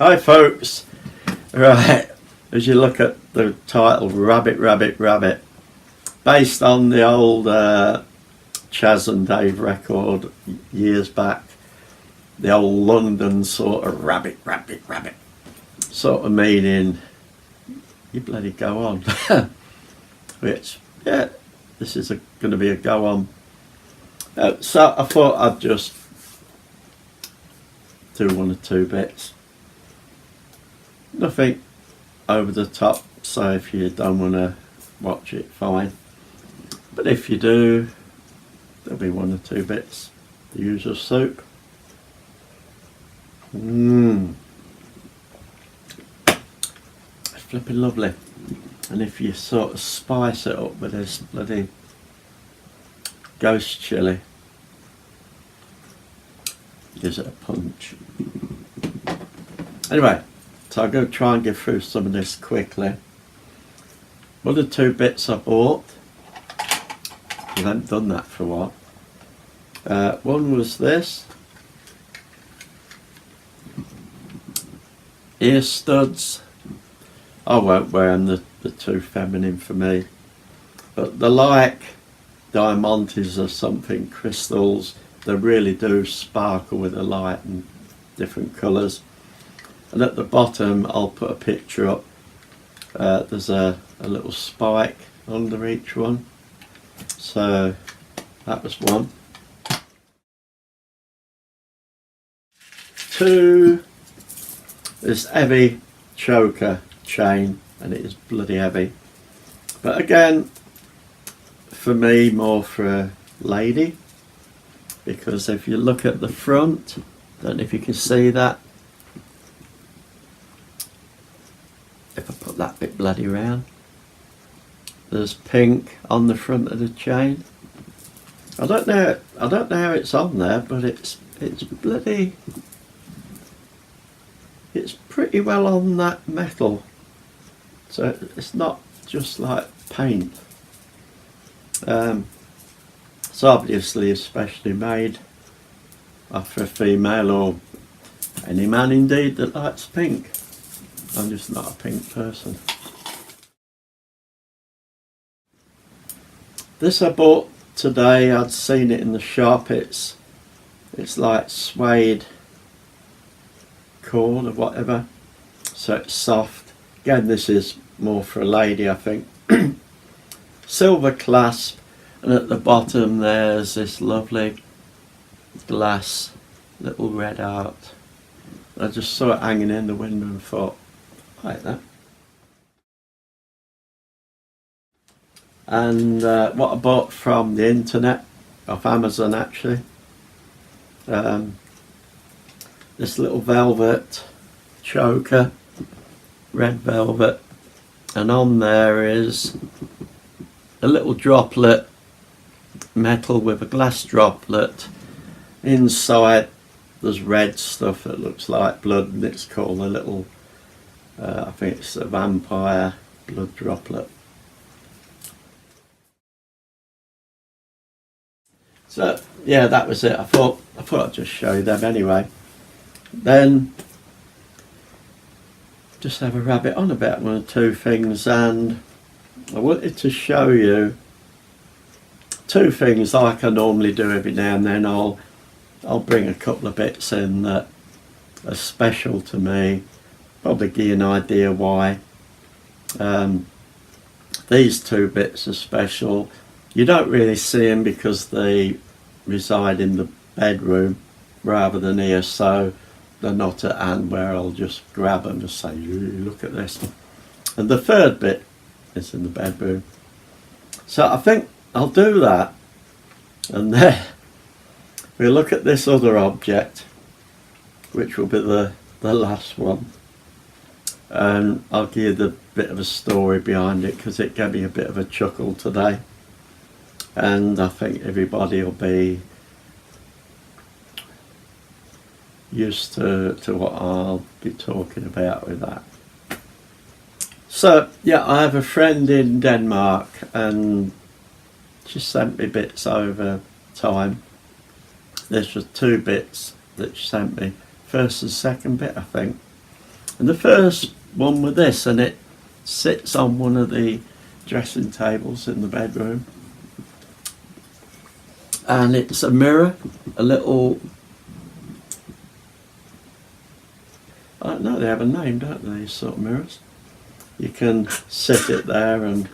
Hi folks. Right, as you look at the title, Rabbit Rabbit Rabbit, based on the old Chas and Dave record years back, the old London sort of rabbit rabbit rabbit sort of meaning you bloody go on. Which, yeah, this is going to be a go on. So I thought I'd just do one or two bits. Nothing over the top, so if you don't want to watch it, fine. But if you do, there'll be one or two bits. The usual soup. It's flipping lovely. And if you sort of spice it up with this bloody ghost chilli, gives it a punch. Anyway, so I'll go try and get through some of this quickly. One of the two bits I bought, I haven't done that for a while. One was this. Ear studs. I won't wear them, they're too feminine for me. But they're like diamantes or something, crystals. They really do sparkle with the light and different colours. And at the bottom I'll put a picture up. There's a little spike under each one. So that was one. Two, this heavy choker chain, and it is bloody heavy. But again, for me, more for a lady, because if you look at the front, don't know if you can see that. If I put that bit bloody round, there's pink on the front of the chain. I don't know how it's on there, but it's bloody, it's pretty well on that metal. So it's not just like paint. It's obviously especially made for a female or any man indeed that likes pink. I'm just not a pink person. This I bought today. I'd seen it in the shop. It's like suede cord or whatever, so it's soft. Again, this is more for a lady, I think. Silver clasp, and at the bottom there's this lovely glass little red heart. I just saw it hanging in the window and thought, like that. And what I bought from the internet, off Amazon actually, this little velvet choker, red velvet, and on there is a little droplet, metal with a glass droplet. Inside there's red stuff that looks like blood, and it's called a little, I think it's a vampire blood droplet. So yeah, that was it. I thought I'd just show you them anyway. Then just have a rabbit on about one or two things, and I wanted to show you two things like I normally do every now and then. I'll bring a couple of bits in that are special to me, probably give you an idea why. These two bits are special. You don't really see them because they reside in the bedroom rather than here, so they're not at hand where I'll just grab them and say, look at this. And the third bit is in the bedroom. So I think I'll do that, and then we'll look at this other object, which will be the last one. And I'll give you the bit of a story behind it, because it gave me a bit of a chuckle today. And I think everybody will be used to what I'll be talking about with that. So yeah, I have a friend in Denmark, and she sent me bits over time. This was two bits that she sent me. First and second bit, I think. And the first one with this, and it sits on one of the dressing tables in the bedroom. And it's a mirror, a little, I don't know, they have a name, don't they, these sort of mirrors? You can sit it there and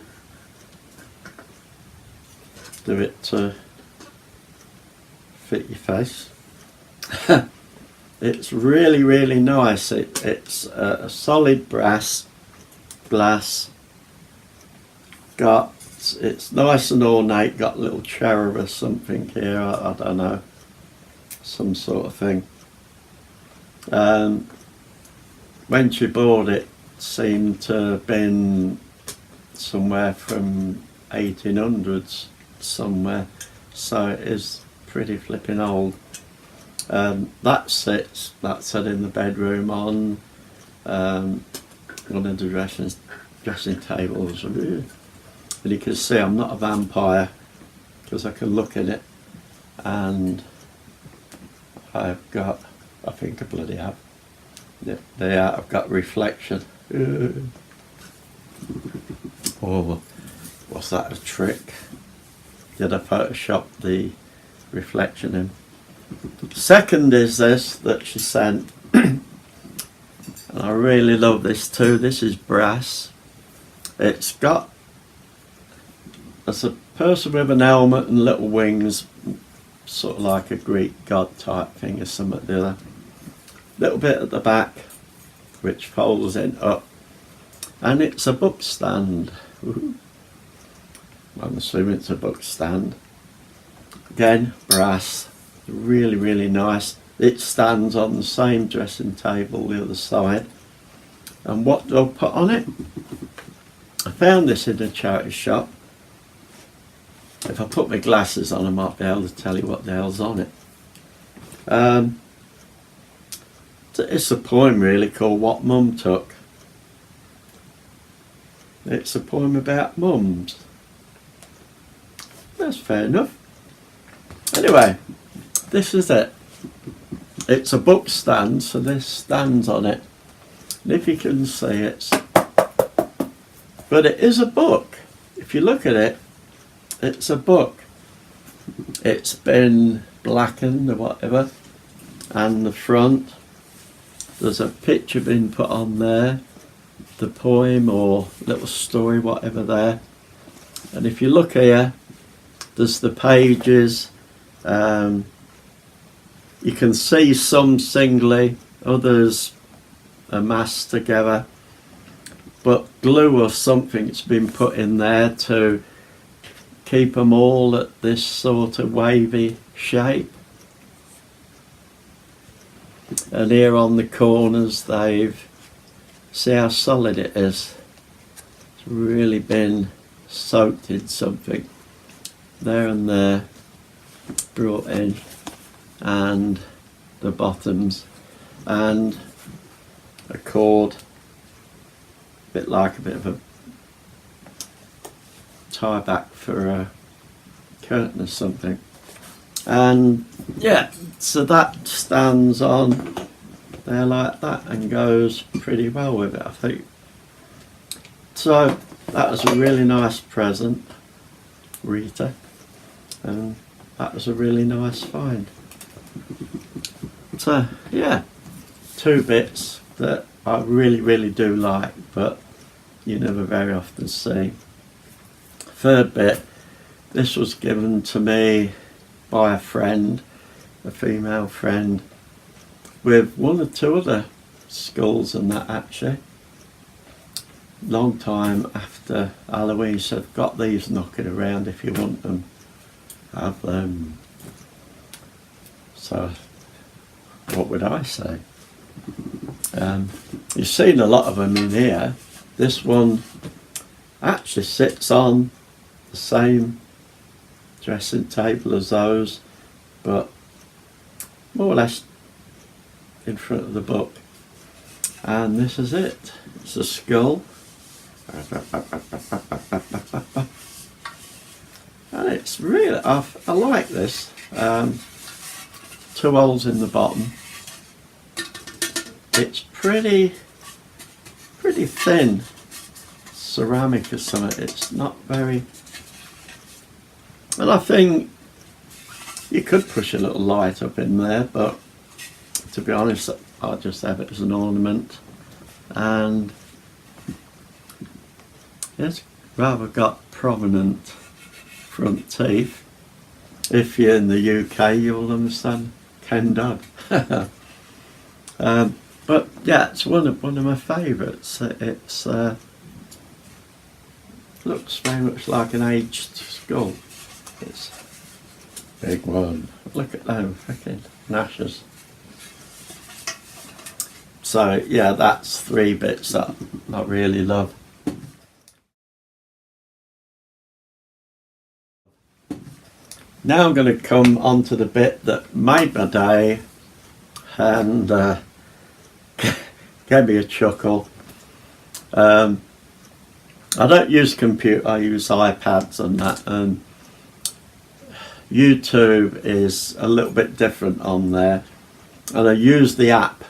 do it to fit your face. It's really, really nice. It's a solid brass glass. It's nice and ornate. Got a little cherub or something here. I don't know, some sort of thing. When she bought it, seemed to have been somewhere from 1800s somewhere, so it is pretty flipping old. That sits in the bedroom on one of the dressing tables, and you can see I'm not a vampire because I can look in it, and I think I bloody have. There, I've got reflection. Oh, was that a trick? Did I Photoshop the reflection in? Second is this that she sent, and I really love this too. This is brass. It's got, as a person with an helmet and little wings, sort of like a Greek god type thing or something the other. Little bit at the back which folds in up, and it's a book stand. I'm assuming it's a book stand. Again, brass, really, really nice. It stands on the same dressing table the other side. And what do I put on it? I found this in a charity shop. If I put my glasses on, I might be able to tell you what the hell's on it. It's a poem really called What Mum Took. It's a poem about mums. That's fair enough. Anyway, this is it. It's a book stand, so this stands on it. And if you can see it, but it is a book. If you look at it, it's a book. It's been blackened or whatever, and the front, there's a picture being put on there, the poem or little story, whatever there. And if you look here, there's the pages. You can see some singly, others are massed together, but glue or something's been put in there to keep them all at this sort of wavy shape. And here on the corners see how solid it is. It's really been soaked in something. There and there, brought in, and the bottoms, and a cord, a bit of a tie back for a curtain or something. And yeah, so that stands on there like that and goes pretty well with it, I think. So that was a really nice present, Rita, and that was a really nice find. So yeah, two bits that I really, really do like, but you never very often see. Third bit, this was given to me by a friend, a female friend, with one or two other skulls and that actually. Long time after Halloween, so I've got these knocking around if you want them, have them. So what would I say? You've seen a lot of them in here. This one actually sits on the same dressing table as those, but more or less in front of the book. And this is it. It's a skull. And it's really, I like this. Two holes in the bottom. It's pretty pretty thin ceramic or something. It's not very, and I think you could push a little light up in there, but to be honest, I'll just have it as an ornament. And it's rather got prominent front teeth. If you're in the UK, you'll understand Ken Dodd. But yeah, it's one of my favourites. It's looks very much like an aged skull. It's a big one. Look at them freaking gnashes. So yeah, that's 3 bits that I really love. Now I'm going to come on to the bit that made my day and gave me a chuckle. I don't use computer, I use iPads and that, and YouTube is a little bit different on there, and I use the app,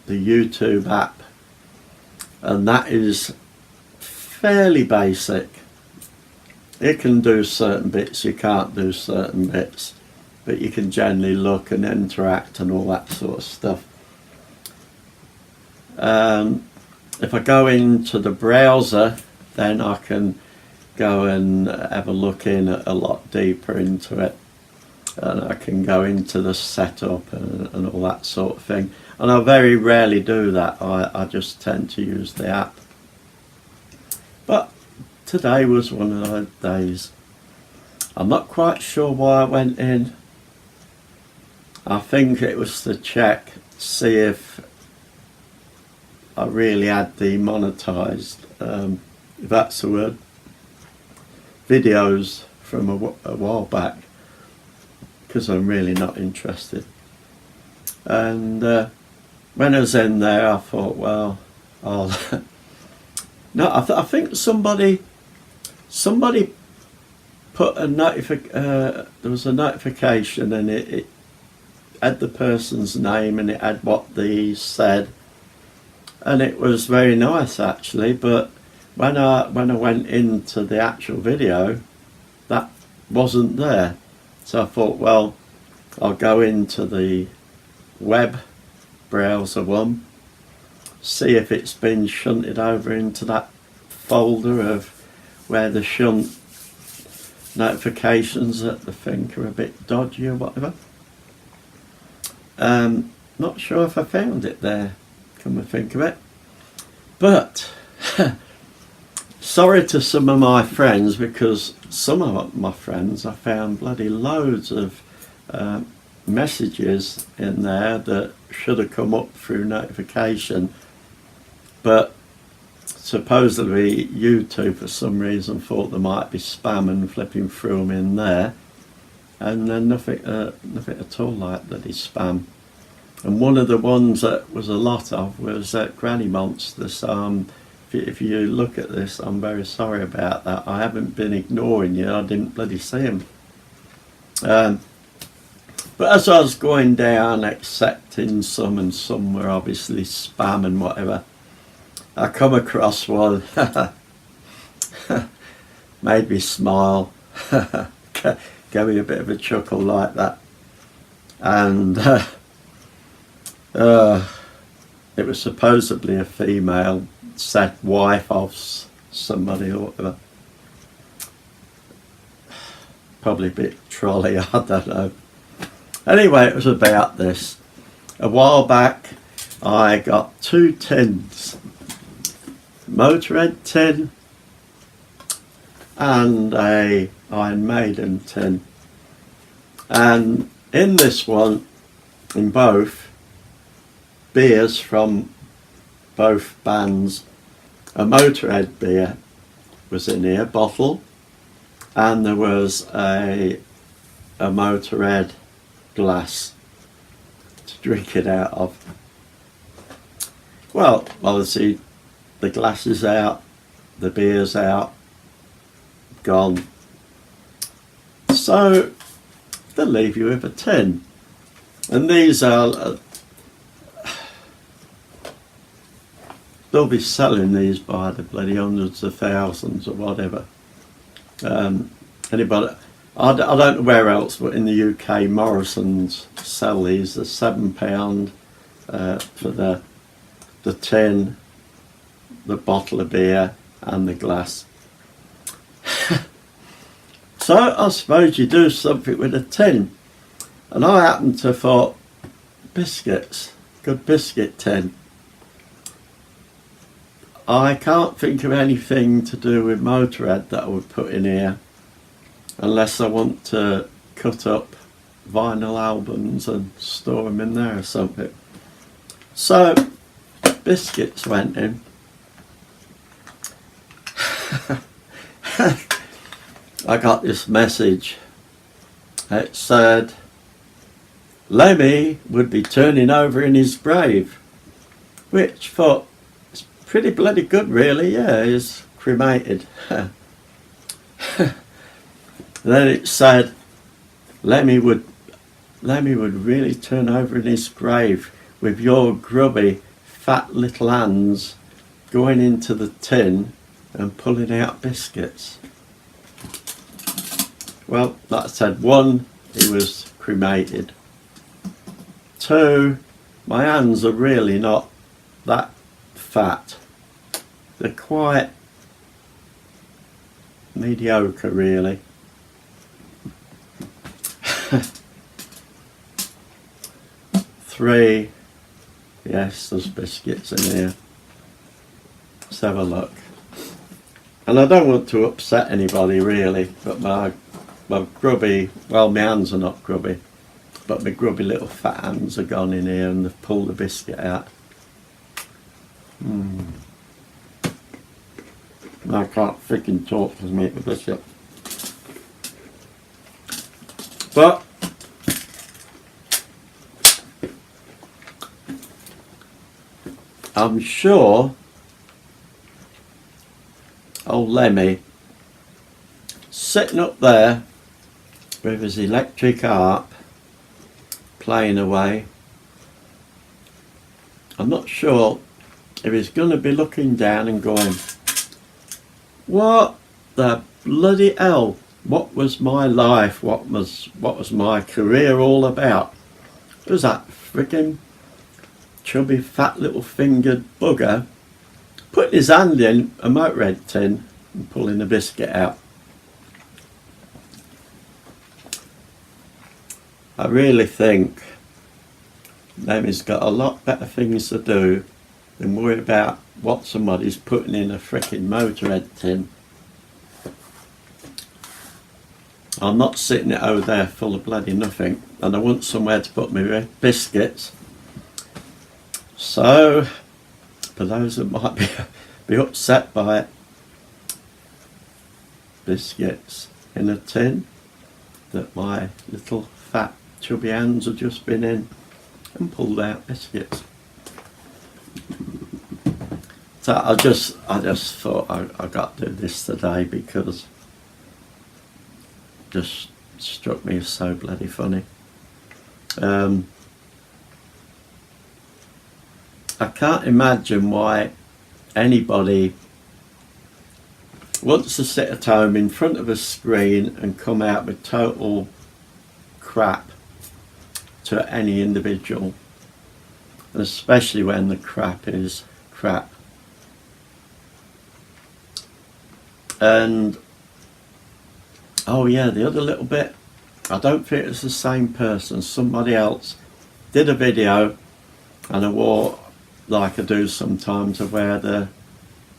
the YouTube app, and that is fairly basic. It can do certain bits, you can't do certain bits, but you can generally look and interact and all that sort of stuff. If I go into the browser, then I can go and have a look in a lot deeper into it, and I can go into the setup and all that sort of thing. And I very rarely do that. I just tend to use the app. But today was one of those days. I'm not quite sure why I went in. I think it was to check, see if I really had demonetized, if that's the word, videos from a while back, because I'm really not interested. And when I was in there, I thought, well, I'll no, I think somebody put a there was a notification, and it had the person's name and it had what they said, and it was very nice actually. But when I went into the actual video, that wasn't there. So I thought, well, I'll go into the web browser one, see if it's been shunted over into that folder of where the shunt notifications that I think are a bit dodgy or whatever. Not sure if I found it there, come to think of it. But sorry to some of my friends, because some of my friends, I found bloody loads of messages in there that should have come up through notification, but supposedly YouTube for some reason thought there might be spam and flipping through them in there, and then nothing at all like bloody spam. And one of the ones that was a lot of was Granny Monster. So if you look at this, I'm very sorry about that. I haven't been ignoring you, I didn't bloody see him. But as I was going down, accepting some, and some were obviously spam and whatever, I come across one, made me smile, gave me a bit of a chuckle like that. And it was supposedly a female, said wife of somebody or whatever. Probably a bit trolly, I don't know. Anyway, it was about this. A while back, I got 2 tins. Motorhead tin and a Iron Maiden tin. And in this one, in both, beers from both bands. A Motorhead beer was in here, bottle, and there was a Motorhead glass to drink it out of. Well, obviously the glass is out, the beer's out, gone. So they'll leave you with a tin. And these are they'll be selling these by the bloody hundreds of thousands or whatever. Anybody, I don't know where else, but in the UK, Morrison's sell these. They're £7 for the tin, the bottle of beer, and the glass. So I suppose you do something with a tin, and I happen to thought biscuits, good biscuit tin. I can't think of anything to do with Motorhead that I would put in here, unless I want to cut up vinyl albums and store them in there or something. So biscuits went in. I got this message. It said Lemmy would be turning over in his grave, which thought it's pretty bloody good really. Yeah, he's cremated. Then it said Lemmy would really turn over in his grave with your grubby fat little hands going into the tin and pulling out biscuits. Well, like I said, 1, he was cremated. 2, my hands are really not that fat. They're quite mediocre really. 3, yes, there's biscuits in here. Let's have a look. And I don't want to upset anybody really, but my grubby, well, my hands are not grubby, but my grubby little fat hands are gone in here and they've pulled the biscuit out. I can't freaking talk to make the biscuit. But I'm sure old Lemmy sitting up there with his electric harp playing away, I'm not sure if he's going to be looking down and going, what the bloody hell, what was my life, what was my career all about? Was that freaking chubby fat little fingered bugger putting his hand in a Motorhead tin and pulling the biscuit out? I really think Lemmy's got a lot better things to do than worry about what somebody's putting in a frickin' Motorhead tin. I'm not sitting it over there full of bloody nothing, and I want somewhere to put my biscuits. So, for those that might be upset by it, biscuits in a tin that my little fat chubby hands have just been in and pulled out biscuits. So I just thought I got to do this today because it just struck me as so bloody funny. I can't imagine why anybody wants to sit at home in front of a screen and come out with total crap to any individual, and especially when the crap is crap. And oh yeah, the other little bit, I don't think it's the same person. Somebody else did a video, and I wore, like I do sometimes, I wear the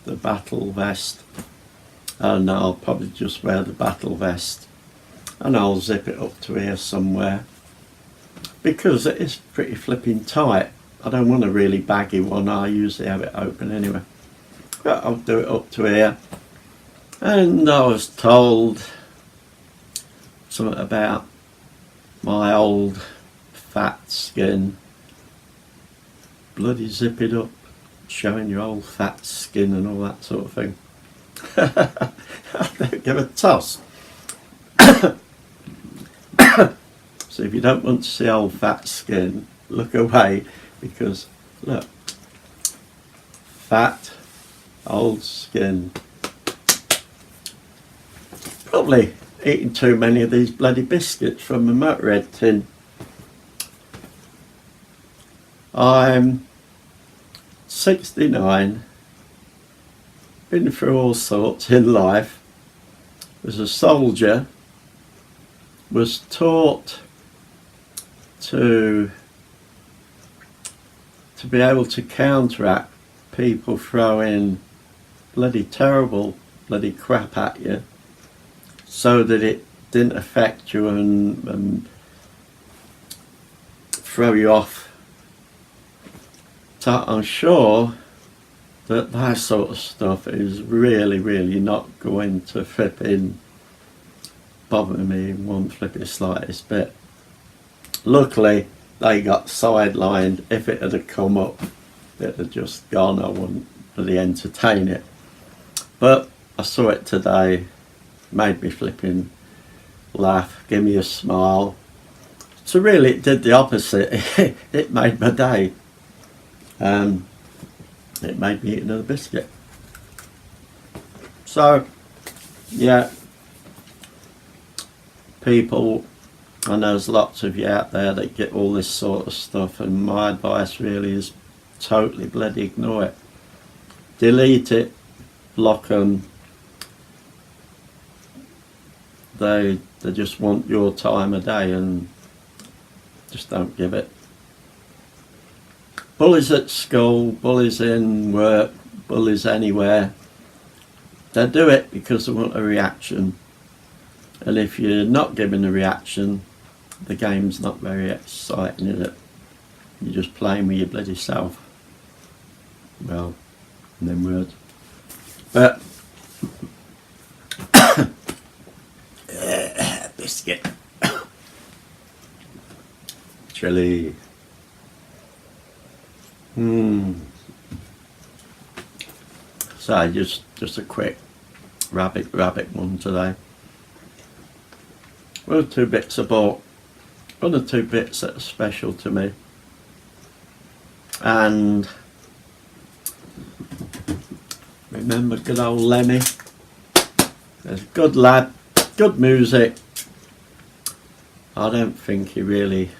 battle vest, and I'll probably just wear the battle vest and I'll zip it up to here somewhere because it is pretty flipping tight. I don't want a really baggy one, I usually have it open anyway, but I'll do it up to here. And I was told something about my old fat skin. Bloody zip it up, showing your old fat skin and all that sort of thing. I don't give a toss. So if you don't want to see old fat skin, look away, because look, fat, old skin. Probably eating too many of these bloody biscuits from a Motorhead tin. I'm 69, been through all sorts in life. Was a soldier, was taught to be able to counteract people throwing bloody terrible bloody crap at you, so that it didn't affect you and throw you off. So I'm sure that sort of stuff is really not going to flipping bother me in one flipping slightest bit. Luckily they got sidelined. If it had come up, it'd have just gone. I wouldn't really entertain it. But I saw it today, made me flipping laugh, give me a smile. So really it did the opposite. It made my day. It made me eat another biscuit. So yeah, people, and there's lots of you out there that get all this sort of stuff, and my advice really is totally bloody ignore it. Delete it, block them. They just want your time of day, and just don't give it. Bullies at school, bullies in work, bullies anywhere, they do it because they want a reaction. And if you're not giving a reaction, the game's not very exciting, is it? You're just playing with your bloody self. Well, in them words. But biscuit. Chili. So just a quick rabbit one today. One or two bits I bought. One or two bits that are special to me. And remember good old Lemmy. There's a good lad, good music. I don't think he really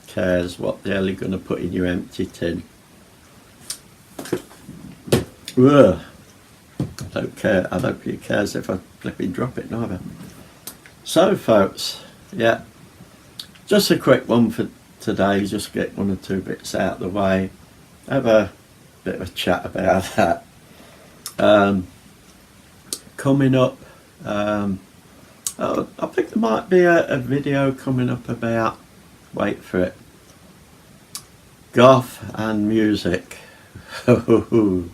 cares what the hell you're going to put in your empty tin. Ugh. I don't care. I don't think he cares if I flipping drop it neither. So folks, yeah, just a quick one for today, just get one or two bits out of the way, have a bit of a chat about that. Coming up, I think there might be a video coming up about, wait for it, goth and music. Oh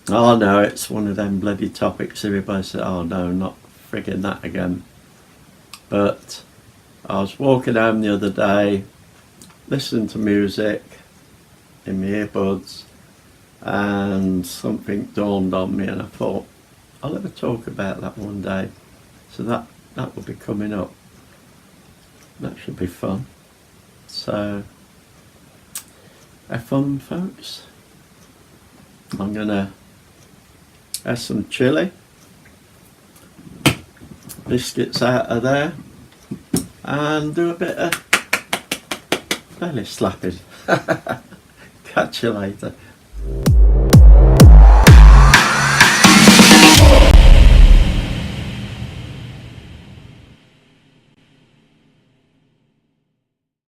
no, it's one of them bloody topics everybody said, oh no, not frigging that again. But I was walking home the other day, listening to music in my earbuds, and something dawned on me, and I thought I'll have a talk about that one day. So that will be coming up. That should be fun. So have fun, folks. I'm gonna have some chili, biscuits out of there, and do a bit of belly slapping. Catch you later.